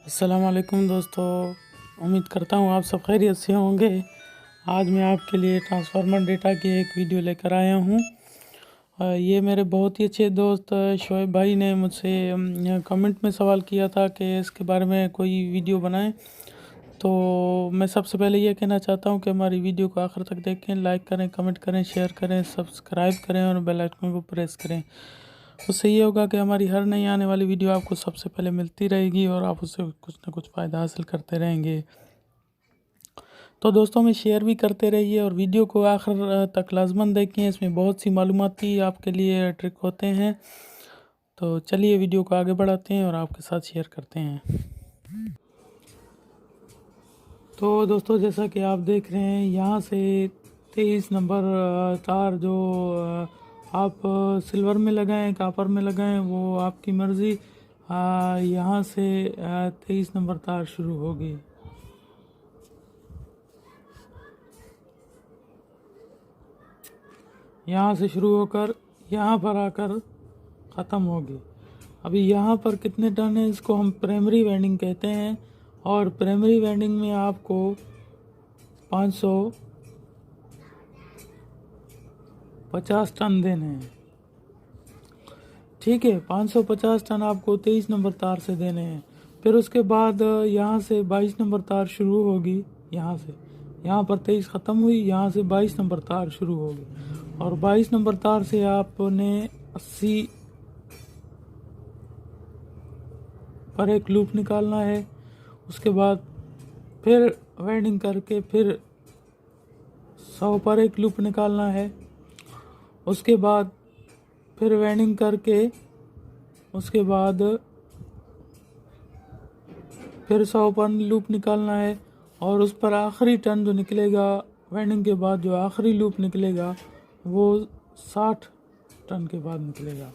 अस्सलाम वालेकुम दोस्तों। उम्मीद करता हूँ आप सब खैरियत से होंगे। आज मैं आपके लिए ट्रांसफार्मर डेटा की एक वीडियो लेकर आया हूँ। ये मेरे बहुत ही अच्छे दोस्त शोएब भाई ने मुझसे कमेंट में सवाल किया था कि इसके बारे में कोई वीडियो बनाएं। तो मैं सबसे पहले ये कहना चाहता हूँ कि हमारी वीडियो को आखिर तक देखें, लाइक करें, कमेंट करें, शेयर करें, सब्सक्राइब करें और बेल आइकन को प्रेस करें। उससे ये होगा कि हमारी हर नई आने वाली वीडियो आपको सबसे पहले मिलती रहेगी और आप उससे कुछ ना कुछ फ़ायदा हासिल करते रहेंगे। तो दोस्तों में शेयर भी करते रहिए और वीडियो को आखिर तक लाजमन देखें। इसमें बहुत सी मालूमाती आपके लिए ट्रिक होते हैं। तो चलिए वीडियो को आगे बढ़ाते हैं और आपके साथ शेयर करते हैं। तो दोस्तों जैसा कि आप देख रहे हैं, यहाँ से 23 नंबर तार जो आप सिल्वर में लगाएं, कापर में लगाएं, वो आपकी मर्ज़ी। यहाँ से 23 नंबर तार शुरू होगी। यहाँ से शुरू होकर यहाँ पर आकर ख़त्म होगी। अभी यहाँ पर कितने टन है, इसको हम प्राइमरी वाइंडिंग कहते हैं और प्राइमरी वाइंडिंग में आपको 550 टन देने हैं। ठीक है, 550 टन आपको 23 नंबर तार से देने हैं। फिर उसके बाद यहाँ से 22 नंबर तार शुरू होगी। यहाँ पर 23 ख़त्म हुई, यहाँ से 22 नंबर तार शुरू होगी और 22 नंबर तार से आपने 80 पर एक लूप निकालना है। उसके बाद फिर वाइंडिंग करके फिर 100 पर एक लूप निकालना है। उसके बाद फिर वाइंडिंग करके उसके बाद फिर 100 पर लूप निकालना है और उस पर आखिरी टन जो निकलेगा वाइंडिंग के बाद, जो आखिरी लूप निकलेगा वो 60 टन के बाद निकलेगा।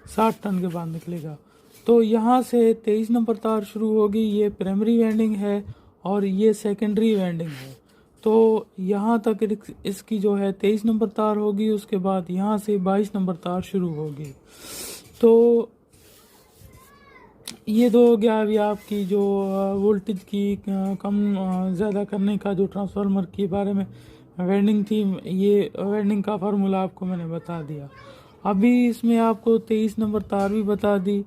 60 टन के बाद निकलेगा। तो यहाँ से 23 नंबर तार शुरू होगी। ये प्राइमरी वाइंडिंग है और ये सेकेंडरी वाइंडिंग है। तो यहाँ तक इसकी जो है 23 नंबर तार होगी। उसके बाद यहाँ से 22 नंबर तार शुरू होगी। तो ये तो हो गया अभी आपकी जो वोल्टेज की कम ज़्यादा करने का जो ट्रांसफार्मर के बारे में वाइंडिंग थी। ये वाइंडिंग का फार्मूला आपको मैंने बता दिया। अभी इसमें आपको 23 नंबर तार भी बता दी,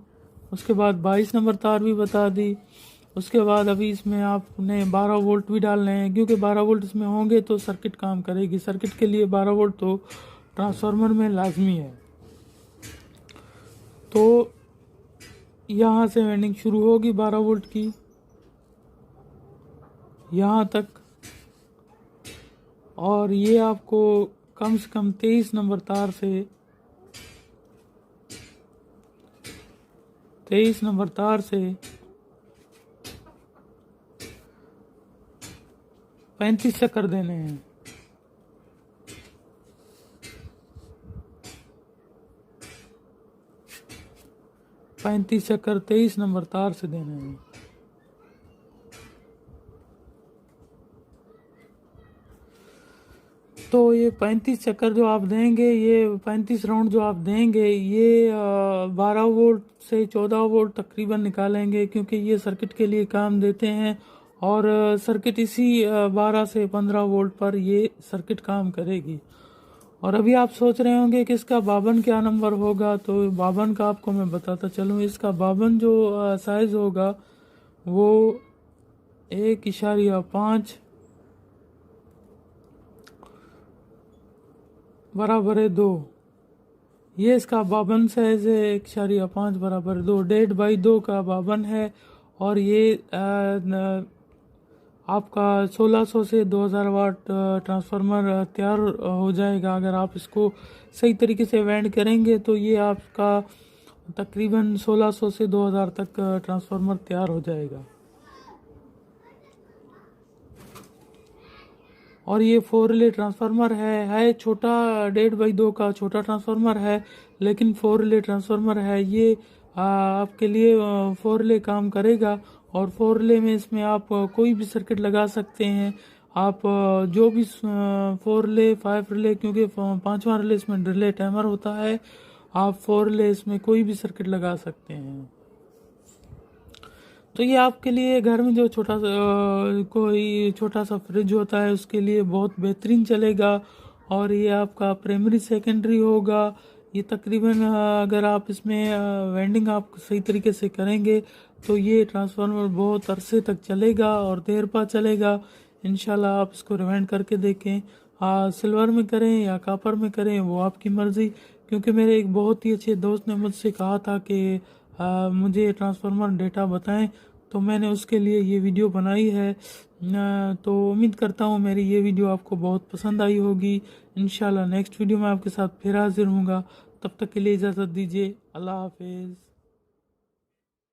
उसके बाद 22 नंबर तार भी बता दी। उसके बाद अभी इसमें आपने 12 वोल्ट भी डालने हैं, क्योंकि 12 वोल्ट इसमें होंगे तो सर्किट काम करेगी। सर्किट के लिए 12 वोल्ट तो ट्रांसफार्मर में लाजमी है। तो यहाँ से वाइंडिंग शुरू होगी 12 वोल्ट की यहाँ तक, और ये आपको कम से कम 23 नंबर तार से 35 चक्कर देने हैं। 35 चक्कर 23 नंबर तार से देने हैं। तो ये 35 चक्कर जो आप देंगे, ये 35 राउंड जो आप देंगे, ये 12 वोल्ट से 14 वोल्ट तकरीबन निकालेंगे, क्योंकि ये सर्किट के लिए काम देते हैं और सर्किट इसी 12 से 15 वोल्ट पर ये सर्किट काम करेगी। और अभी आप सोच रहे होंगे कि इसका बावन क्या नंबर होगा। तो बावन का आपको मैं बताता चलूँ। इसका बावन जो साइज़ होगा वो 1.5 बराबर है 2। ये इसका बावन साइज़ है। 1.5 बराबर 2, 1.5/2 का बावन है। और ये आपका 1600 से 2000 वाट ट्रांसफार्मर तैयार हो जाएगा। अगर आप इसको सही तरीके से वाइंड करेंगे तो ये आपका तकरीबन 1600 से 2000 तक ट्रांसफार्मर तैयार हो जाएगा। और ये 4 रिले ट्रांसफार्मर है छोटा, 1.5/2 का छोटा ट्रांसफार्मर है, लेकिन 4 रिले ट्रांसफार्मर है। ये आपके लिए 4 रिले काम करेगा। और 4 रिले में इसमें आप कोई भी सर्किट लगा सकते हैं। आप जो भी 4 रिले, 5 रिले, क्योंकि 5वां रिले इसमें रिले टाइमर होता है, आप 4 रिले इसमें कोई भी सर्किट लगा सकते हैं। तो ये आपके लिए घर में जो छोटा सा कोई छोटा सा फ्रिज होता है उसके लिए बहुत बेहतरीन चलेगा। और ये आपका प्राइमरी सेकेंडरी होगा। ये तकरीबन अगर आप इसमें वेंडिंग आप सही तरीके से करेंगे तो ये ट्रांसफार्मर बहुत अरसे तक चलेगा और देर पा चलेगा। इंशाल्लाह आप इसको रिवाइंड करके देखें। सिल्वर में करें या कॉपर में करें वो आपकी मर्ज़ी। क्योंकि मेरे एक बहुत ही अच्छे दोस्त ने मुझसे कहा था कि मुझे ट्रांसफार्मर डेटा बताएं, तो मैंने उसके लिए ये वीडियो बनाई है। तो उम्मीद करता हूँ मेरी ये वीडियो आपको बहुत पसंद आई होगी। इंशाल्लाह नेक्स्ट वीडियो में आपके साथ फिर हाजिर हूँगा। तब तक के लिए इजाज़त दीजिए। अल्लाह हाफिज़।